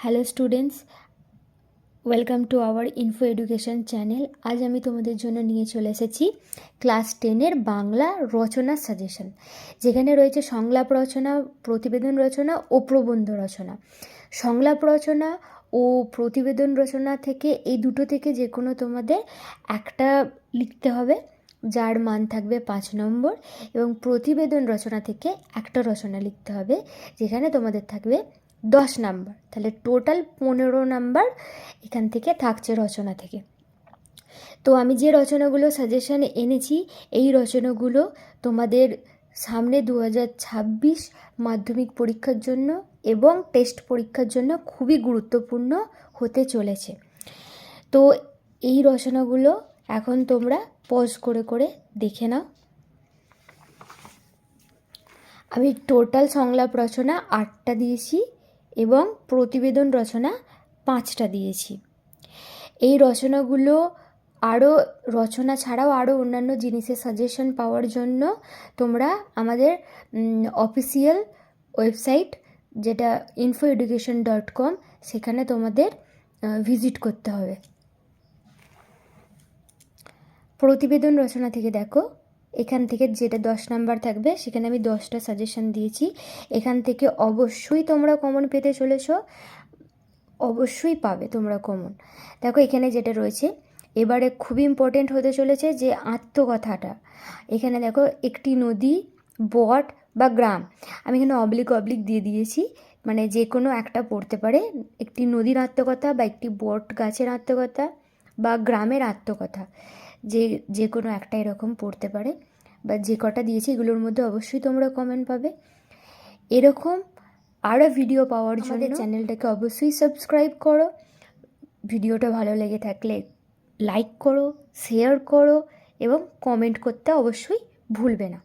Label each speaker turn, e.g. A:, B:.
A: Hello students, welcome to our info education channel. আজ আমি তোমাদের জন্য নিয়ে চলে এসেছি ক্লাস 10-এর বাংলা রচনা সাজেশন, যেখানে রয়েছে সংলাপ রচনা, প্রতিবেদন রচনা ও প্রবন্ধ রচনা। সংলাপ রচনা ও প্রতিবেদন রচনা থেকে এই দুটো থেকে যে কোনো তোমাদের একটা লিখতে হবে, যার মান থাকবে 5 নম্বর, এবং প্রতিবেদন রচনা থেকে একটা রচনা লিখতে হবে, যেখানে তোমাদের থাকবে 10 নাম্বার। তাহলে টোটাল 15 নাম্বার এখান থেকে থাকছে রচনা থেকে। তো আমি যে রচনাগুলো সাজেশানে এনেছি, এই রচনাগুলো তোমাদের সামনে 2026 মাধ্যমিক পরীক্ষার জন্য এবং টেস্ট পরীক্ষার জন্য খুবই গুরুত্বপূর্ণ হতে চলেছে। তো এই রচনাগুলো এখন তোমরা পজ করে করে দেখে নাও। আমি টোটাল সংলাপ রচনা 8টা দিয়েছি এবং প্রতিবেদন রচনা 5টা দিয়েছি। এই রচনাগুলো রচনা ছাড়াও আরও অন্যান্য জিনিসের সাজেশন পাওয়ার জন্য তোমরা আমাদের অফিসিয়াল ওয়েবসাইট, যেটা info-education.com, সেখানে তোমাদের ভিজিট করতে হবে। প্রতিবেদন রচনা থেকে দেখো, এখান থেকে যেটা 10 নাম্বার থাকবে, সেখানে আমি 10টা সাজেশন দিয়েছি। এখান থেকে অবশ্যই তোমরা কমন পেতে চলেছ, অবশ্যই পাবে তোমরা কমন। দেখো এখানে যেটা রয়েছে, এবারে খুবই ইম্পর্টেন্ট হতে চলেছে যে আত্মকথাটা। এখানে দেখো, একটি নদী, বট বা গ্রাম, আমি এখানে অবলিক দিয়ে দিয়েছি, মানে যে কোনো একটা পড়তে পারে। একটি নদীর আত্মকথা বা একটি বট গাছের আত্মকথা বা গ্রামের আত্মকথা, যে কোনো একটা এরকম পড়তে পারে। বা যে কটা দিয়েছি এগুলোর মধ্যে অবশ্যই তোমরা কমেন্ট পাবে। এরকম আরও ভিডিও পাওয়ার জন্য চ্যানেলটাকে অবশ্যই সাবস্ক্রাইব করো। ভিডিওটা ভালো লেগে থাকলে লাইক করো, শেয়ার করো এবং কমেন্ট করতে অবশ্যই ভুলবে না।